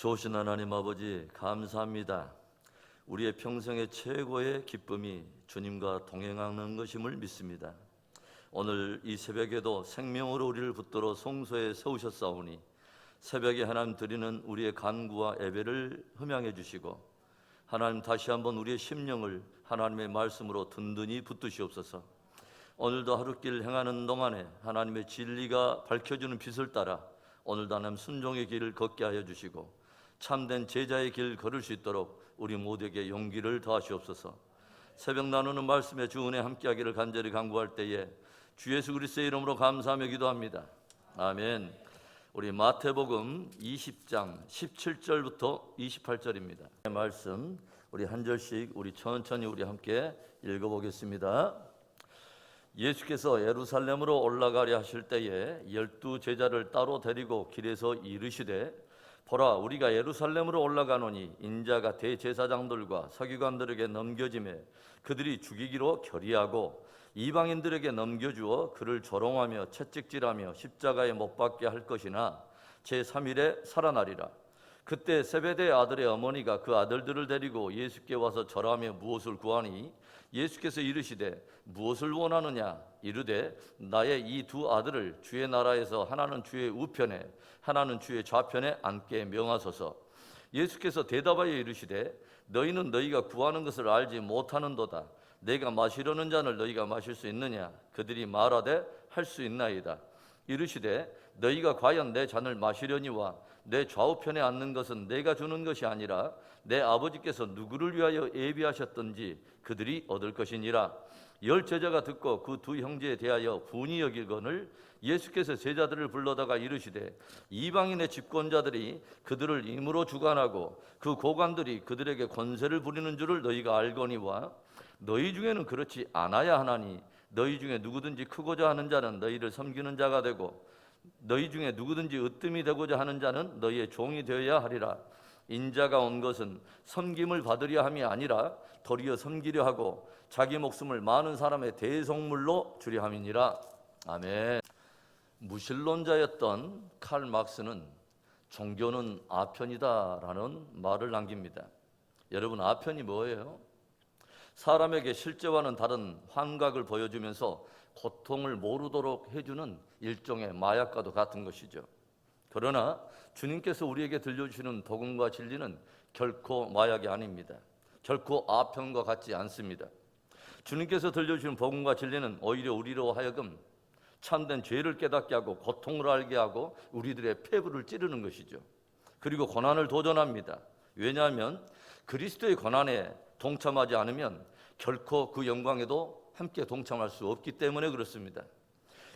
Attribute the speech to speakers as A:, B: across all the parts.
A: 좋으신 하나님 아버지, 감사합니다. 우리의 평생의 최고의 기쁨이 주님과 동행하는 것임을 믿습니다. 오늘 이 새벽에도 생명으로 우리를 붙들어 성소에 세우셨사오니 새벽에 하나님 드리는 우리의 간구와 예배를 흠양해 주시고, 하나님 다시 한번 우리의 심령을 하나님의 말씀으로 든든히 붙드시옵소서. 오늘도 하루길 행하는 동안에 하나님의 진리가 밝혀주는 빛을 따라 오늘도 하나님 순종의 길을 걷게 하여 주시고, 참된 제자의 길 걸을 수 있도록 우리 모두에게 용기를 더하시옵소서. 새벽 나누는 말씀에 주 은혜 함께하기를 간절히 간구할 때에 주 예수 그리스도의 이름으로 감사하며 기도합니다. 아멘. 우리 마태복음 20장 17절부터 28절입니다. 말씀 우리 한 절씩 우리 천천히 우리 함께 읽어보겠습니다. 예수께서 예루살렘으로 올라가려 하실 때에 12 제자를 따로 데리고 길에서 이르시되, 보라, 우리가 예루살렘으로 올라가노니 인자가 대제사장들과 서기관들에게 넘겨지매 그들이 죽이기로 결의하고 이방인들에게 넘겨주어 그를 조롱하며 채찍질하며 십자가에 못 박게 할 것이나 제3일에 살아나리라. 그때 세베대의 아들의 어머니가 그 아들들을 데리고 예수께 와서 절하며 무엇을 구하니 예수께서 이르시되 무엇을 원하느냐? 이르되 나의 이 두 아들을 주의 나라에서 하나는 주의 우편에 하나는 주의 좌편에 앉게 명하소서. 예수께서 대답하여 이르시되 너희는 너희가 구하는 것을 알지 못하는도다. 내가 마시려는 잔을 너희가 마실 수 있느냐? 그들이 말하되 할 수 있나이다. 이르시되 너희가 과연 내 잔을 마시려니와 내 좌우편에 앉는 것은 내가 주는 것이 아니라 내 아버지께서 누구를 위하여 예비하셨던지 그들이 얻을 것이니라. 10 제자가 듣고 그 두 형제에 대하여 분이 여기거늘 예수께서 제자들을 불러다가 이르시되 이방인의 집권자들이 그들을 임으로 주관하고 그 고관들이 그들에게 권세를 부리는 줄을 너희가 알거니와 너희 중에는 그렇지 않아야 하나니 너희 중에 누구든지 크고자 하는 자는 너희를 섬기는 자가 되고 너희 중에 누구든지 으뜸이 되고자 하는 자는 너희의 종이 되어야 하리라. 인자가 온 것은 섬김을 받으려 함이 아니라 도리어 섬기려 하고 자기 목숨을 많은 사람의 대속물로 주려 함이니라. 아멘. 무신론자였던 칼 막스는 종교는 아편이다라는 말을 남깁니다. 여러분, 아편이 뭐예요? 사람에게 실제와는 다른 환각을 보여주면서 고통을 모르도록 해주는 일종의 마약과도 같은 것이죠. 그러나 주님께서 우리에게 들려주시는 복음과 진리는 결코 마약이 아닙니다. 결코 아편과 같지 않습니다. 주님께서 들려주시는 복음과 진리는 오히려 우리로 하여금 참된 죄를 깨닫게 하고 고통을 알게 하고 우리들의 폐부를 찌르는 것이죠. 그리고 고난을 도전합니다. 왜냐하면 그리스도의 고난에 동참하지 않으면 결코 그 영광에도 함께 동참할 수 없기 때문에 그렇습니다.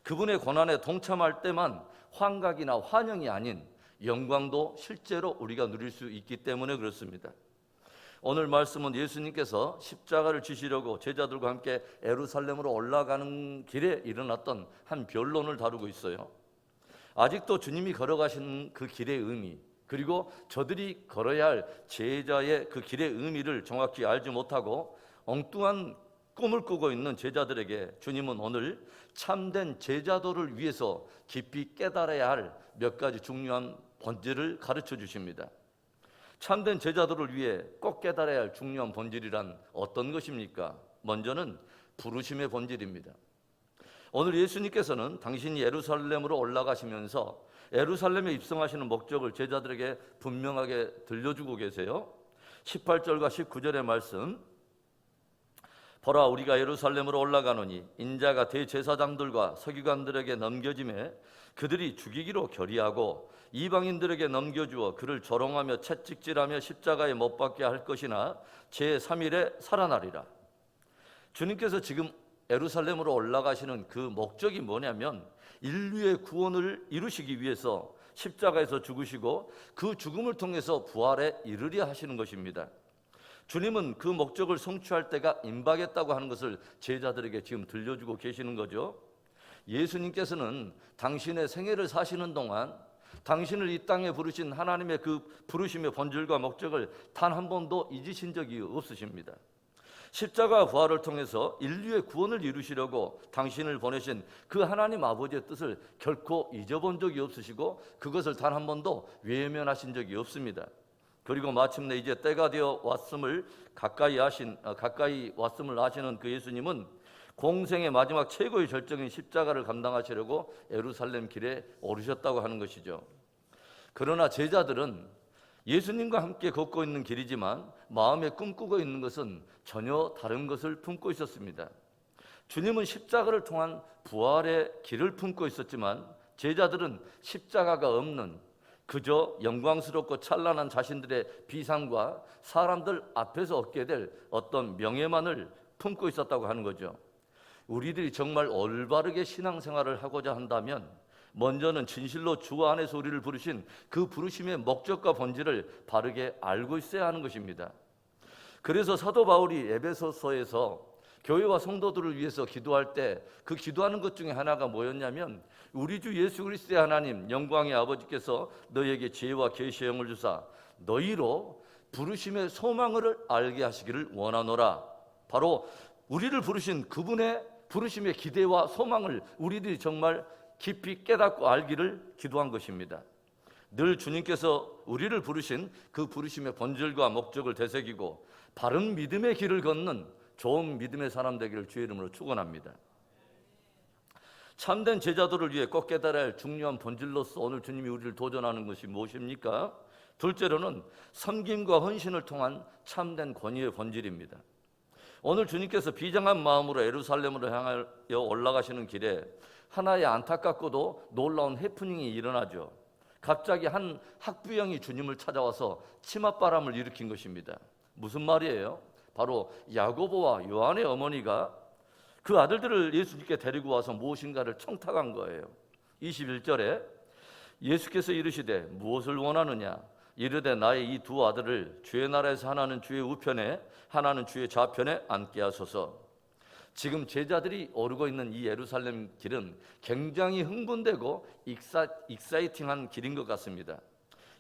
A: 그분의 고난에 동참할 때만 환각이나 환영이 아닌 영광도 실제로 우리가 누릴 수 있기 때문에 그렇습니다. 오늘 말씀은 예수님께서 십자가를 지시려고 제자들과 함께 예루살렘으로 올라가는 길에 일어났던 한 변론을 다루고 있어요. 아직도 주님이 걸어가신 그 길의 의미, 그리고 저들이 걸어야 할 제자의 그 길의 의미를 정확히 알지 못하고 엉뚱한 꿈을 꾸고 있는 제자들에게 주님은 오늘 참된 제자도를 위해서 깊이 깨달아야 할 몇 가지 중요한 본질을 가르쳐 주십니다. 참된 제자도를 위해 꼭 깨달아야 할 중요한 본질이란 어떤 것입니까? 먼저는 부르심의 본질입니다. 오늘 예수님께서는 당신이 예루살렘으로 올라가시면서 예루살렘에 입성하시는 목적을 제자들에게 분명하게 들려주고 계세요. 18절과 19절의 말씀, 보라, 우리가 예루살렘으로 올라가노니 인자가 대제사장들과 서기관들에게 넘겨지매 그들이 죽이기로 결의하고 이방인들에게 넘겨주어 그를 조롱하며 채찍질하며 십자가에 못 박게 할 것이나 제3일에 살아나리라. 주님께서 지금 예루살렘으로 올라가시는 그 목적이 뭐냐면 인류의 구원을 이루시기 위해서 십자가에서 죽으시고 그 죽음을 통해서 부활에 이르려 하시는 것입니다. 주님은 그 목적을 성취할 때가 임박했다고 하는 것을 제자들에게 지금 들려주고 계시는 거죠. 예수님께서는 당신의 생애를 사시는 동안 당신을 이 땅에 부르신 하나님의 그 부르심의 본질과 목적을 단 한 번도 잊으신 적이 없으십니다. 십자가 부활을 통해서 인류의 구원을 이루시려고 당신을 보내신 그 하나님 아버지의 뜻을 결코 잊어본 적이 없으시고 그것을 단 한 번도 외면하신 적이 없습니다. 그리고 마침내 이제 때가 되어 왔음을 가까이 왔음을 아시는 그 예수님은 공생의 마지막 최고의 절정인 십자가를 감당하시려고 예루살렘 길에 오르셨다고 하는 것이죠. 그러나 제자들은 예수님과 함께 걷고 있는 길이지만 마음에 꿈꾸고 있는 것은 전혀 다른 것을 품고 있었습니다. 주님은 십자가를 통한 부활의 길을 품고 있었지만 제자들은 십자가가 없는 그저 영광스럽고 찬란한 자신들의 비상과 사람들 앞에서 얻게 될 어떤 명예만을 품고 있었다고 하는 거죠. 우리들이 정말 올바르게 신앙생활을 하고자 한다면 먼저는 진실로 주 안에서 우리를 부르신 그 부르심의 목적과 본질을 바르게 알고 있어야 하는 것입니다. 그래서 사도 바울이 에베소서에서 교회와 성도들을 위해서 기도할 때 그 기도하는 것 중에 하나가 뭐였냐면 우리 주 예수 그리스도의 하나님 영광의 아버지께서 너희에게 지혜와 계시의 영을 주사 너희로 부르심의 소망을 알게 하시기를 원하노라. 바로 우리를 부르신 그분의 부르심의 기대와 소망을 우리들이 정말 깊이 깨닫고 알기를 기도한 것입니다. 늘 주님께서 우리를 부르신 그 부르심의 본질과 목적을 되새기고 바른 믿음의 길을 걷는 좋은 믿음의 사람 되기를 주의 이름으로 축원합니다. 참된 제자들을 위해 꼭 깨달아야 할 중요한 본질로서 오늘 주님이 우리를 도전하는 것이 무엇입니까? 둘째로는 섬김과 헌신을 통한 참된 권위의 본질입니다. 오늘 주님께서 비장한 마음으로 예루살렘으로 향하여 올라가시는 길에 하나의 안타깝고도 놀라운 해프닝이 일어나죠. 갑자기 한 학부형이 주님을 찾아와서 치맛바람을 일으킨 것입니다. 무슨 말이에요? 바로 야고보와 요한의 어머니가 그 아들들을 예수님께 데리고 와서 무엇인가를 청탁한 거예요. 21절에 예수께서 이르시되 무엇을 원하느냐? 이르되 나의 이 두 아들을 주의 나라에서 하나는 주의 우편에 하나는 주의 좌편에 앉게 하소서. 지금 제자들이 오르고 있는 이 예루살렘 길은 굉장히 흥분되고 익사이팅한 길인 것 같습니다.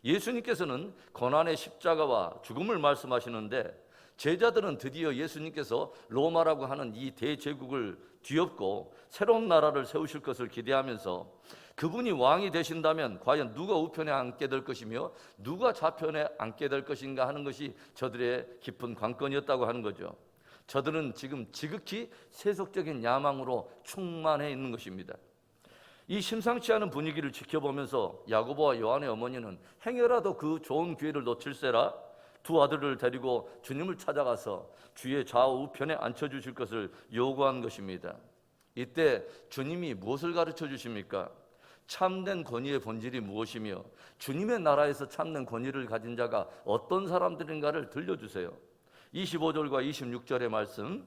A: 예수님께서는 고난의 십자가와 죽음을 말씀하시는데 제자들은 드디어 예수님께서 로마라고 하는 이 대제국을 뒤엎고 새로운 나라를 세우실 것을 기대하면서 그분이 왕이 되신다면 과연 누가 우편에 앉게 될 것이며 누가 좌편에 앉게 될 것인가 하는 것이 저들의 깊은 관건이었다고 하는 거죠. 저들은 지금 지극히 세속적인 야망으로 충만해 있는 것입니다. 이 심상치 않은 분위기를 지켜보면서 야고보와 요한의 어머니는 행여라도 그 좋은 기회를 놓칠세라 두 아들을 데리고 주님을 찾아가서 주의 좌우 우편에 앉혀주실 것을 요구한 것입니다. 이때 주님이 무엇을 가르쳐 주십니까? 참된 권위의 본질이 무엇이며 주님의 나라에서 참된 권위를 가진 자가 어떤 사람들인가를 들려주세요. 25절과 26절의 말씀,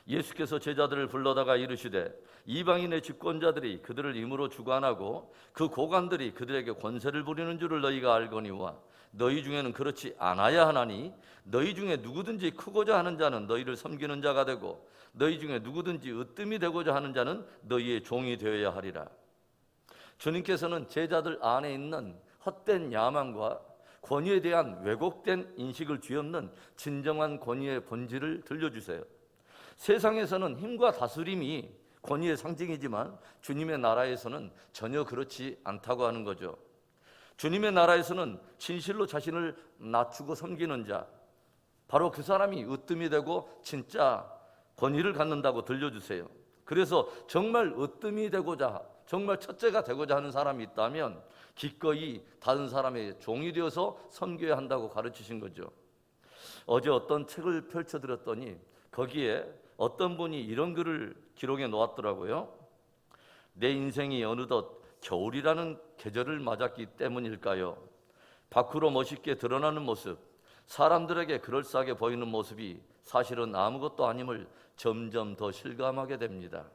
A: 예수께서 제자들을 불러다가 이르시되 이방인의 집권자들이 그들을 임으로 주관하고 그 고관들이 그들에게 권세를 부리는 줄을 너희가 알거니와 너희 중에는 그렇지 않아야 하나니 너희 중에 누구든지 크고자 하는 자는 너희를 섬기는 자가 되고 너희 중에 누구든지 으뜸이 되고자 하는 자는 너희의 종이 되어야 하리라. 주님께서는 제자들 안에 있는 헛된 야망과 권위에 대한 왜곡된 인식을 뒤엎는 진정한 권위의 본질을 들려주세요. 세상에서는 힘과 다스림이 권위의 상징이지만 주님의 나라에서는 전혀 그렇지 않다고 하는 거죠. 주님의 나라에서는 진실로 자신을 낮추고 섬기는 자, 바로 그 사람이 으뜸이 되고 진짜 권위를 갖는다고 들려주세요. 그래서 정말 으뜸이 되고자, 정말 첫째가 되고자 하는 사람이 있다면 기꺼이 다른 사람의 종이 되어서 섬겨야 한다고 가르치신 거죠. 어제 어떤 책을 펼쳐드렸더니 거기에 어떤 분이 이런 글을 기록해 놓았더라고요. 내 인생이 어느덧 겨울이라는 계절을 맞았기 때문일까요? 밖으로 멋있게 드러나는 모습, 사람들에게 그럴싸하게 보이는 모습이 사실은 아무것도 아님을 점점 더 실감하게 됩니다.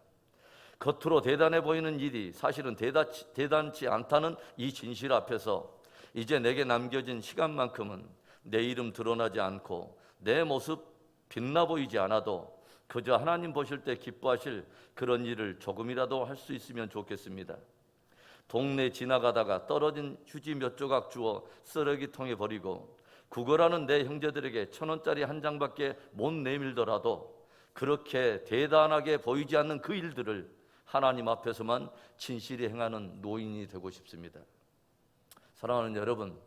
A: 겉으로 대단해 보이는 일이 사실은 대단치 않다는 이 진실 앞에서 이제 내게 남겨진 시간만큼은 내 이름 드러나지 않고 내 모습 빛나 보이지 않아도 그저 하나님 보실 때 기뻐하실 그런 일을 조금이라도 할 수 있으면 좋겠습니다. 동네 지나가다가 떨어진 휴지 몇 조각 주워 쓰레기통에 버리고 구걸하는 내 형제들에게 1,000원짜리 한 장밖에 못 내밀더라도 그렇게 대단하게 보이지 않는 그 일들을 하나님 앞에서만 진실히 행하는 노인이 되고 싶습니다. 사랑하는 여러분,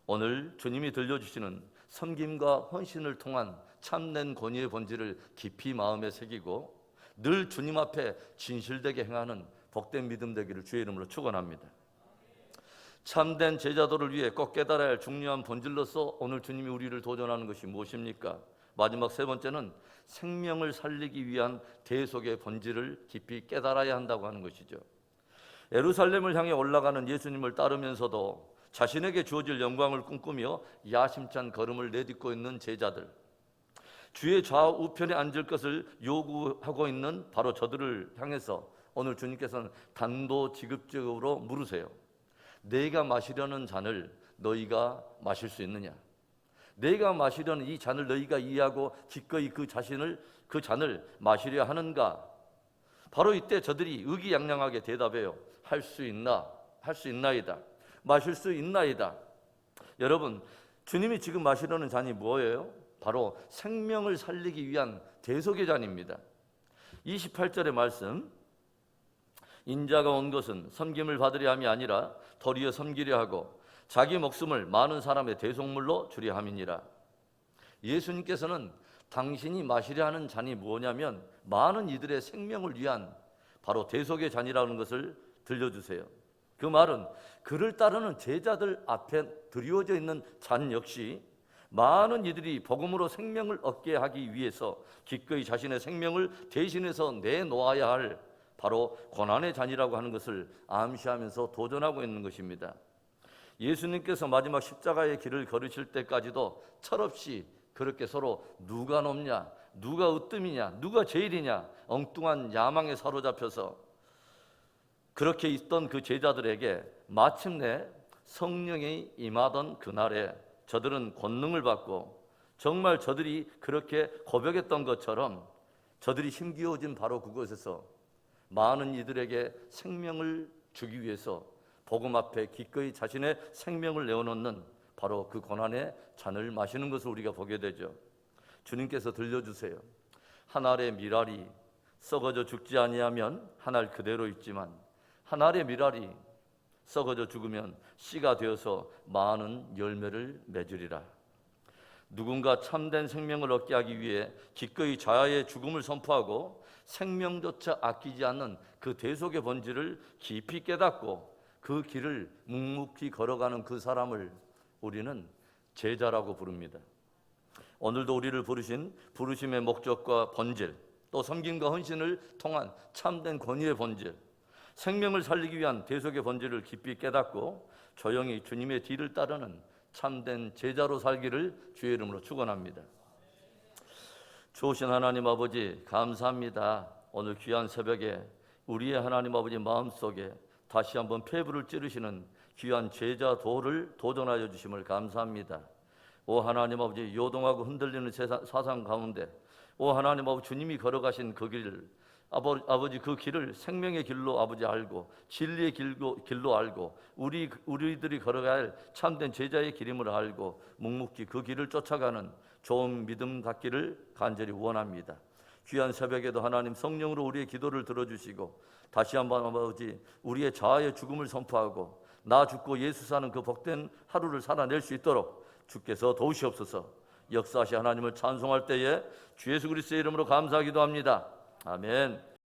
A: 오늘 주님이 들려주시는 섬김과 헌신을 통한 참된 권위의 본질을 깊이 마음에 새기고 늘 주님 앞에 진실되게 행하는 복된 믿음 되기를 주의 이름으로 축원합니다. 참된 제자도를 위해 꼭 깨달아야 할 중요한 본질로서 오늘 주님이 우리를 도전하는 것이 무엇입니까? 마지막 세 번째는 생명을 살리기 위한 대속의 본질을 깊이 깨달아야 한다고 하는 것이죠. 예루살렘을 향해 올라가는 예수님을 따르면서도 자신에게 주어질 영광을 꿈꾸며 야심찬 걸음을 내딛고 있는 제자들, 주의 좌우편에 앉을 것을 요구하고 있는 바로 저들을 향해서 오늘 주님께서는 단도직입적으로 물으세요. 내가 마시려는 잔을 너희가 마실 수 있느냐? 내가 마시려는 이 잔을 너희가 이해하고 기꺼이 그 잔을 마시려 하는가? 바로 이때 저들이 의기양양하게 대답해요. 할 수 있나이다. 마실 수 있나이다. 여러분, 주님이 지금 마시려는 잔이 뭐예요? 바로 생명을 살리기 위한 대속의 잔입니다. 28절의 말씀, 인자가 온 것은 섬김을 받으려 함이 아니라 도리어 섬기려 하고 자기 목숨을 많은 사람의 대속물로 주려 함이니라. 예수님께서는 당신이 마시려 하는 잔이 뭐냐면 많은 이들의 생명을 위한 바로 대속의 잔이라는 것을 들려주세요. 그 말은 그를 따르는 제자들 앞에 드리워져 있는 잔 역시 많은 이들이 복음으로 생명을 얻게 하기 위해서 기꺼이 자신의 생명을 대신해서 내놓아야 할 바로 고난의 잔이라고 하는 것을 암시하면서 도전하고 있는 것입니다. 예수님께서 마지막 십자가의 길을 걸으실 때까지도 철없이 그렇게 서로 누가 높냐, 누가 으뜸이냐, 누가 제일이냐 엉뚱한 야망에 사로잡혀서 그렇게 있던 그 제자들에게 마침내 성령이 임하던 그날에 저들은 권능을 받고 정말 저들이 그렇게 고백했던 것처럼 저들이 힘기워진 바로 그곳에서 많은 이들에게 생명을 주기 위해서 복음 앞에 기꺼이 자신의 생명을 내어놓는 바로 그 고난의 잔을 마시는 것을 우리가 보게 되죠. 주님께서 들려주세요. 한 알의 밀알이 썩어져 죽지 아니하면 한 알 그대로 있지만 한 알의 밀알이 썩어져 죽으면 씨가 되어서 많은 열매를 맺으리라. 누군가 참된 생명을 얻게 하기 위해 기꺼이 자아의 죽음을 선포하고 생명조차 아끼지 않는 그 대속의 본질을 깊이 깨닫고 그 길을 묵묵히 걸어가는 그 사람을 우리는 제자라고 부릅니다. 오늘도 우리를 부르신 부르심의 목적과 본질, 또 섬김과 헌신을 통한 참된 권위의 본질, 생명을 살리기 위한 대속의 본질을 깊이 깨닫고 조용히 주님의 뒤를 따르는 참된 제자로 살기를 주의 이름으로 축원합니다. 좋으신 하나님 아버지 감사합니다. 오늘 귀한 새벽에 우리의 하나님 아버지 마음속에 다시 한번 폐부를 찌르시는 귀한 제자 도를 도전하여 주심을 감사합니다. 오 하나님 아버지, 요동하고 흔들리는 세상 가운데 오 하나님 아버지, 주님이 걸어가신 그 길을 아버지 그 길을 생명의 길로 아버지 알고 진리의 길로 알고 우리들이 걸어가야 할 참된 제자의 길임을 알고 묵묵히 그 길을 쫓아가는 좋은 믿음 갖기를 간절히 원합니다. 귀한 새벽에도 하나님 성령으로 우리의 기도를 들어주시고 다시 한번 아버지 우리의 자아의 죽음을 선포하고 나 죽고 예수 사는 그 복된 하루를 살아낼 수 있도록 주께서 도우시옵소서. 역사하시 하나님을 찬송할 때에 주 예수 그리스도의 이름으로 감사하기도 합니다. 아멘.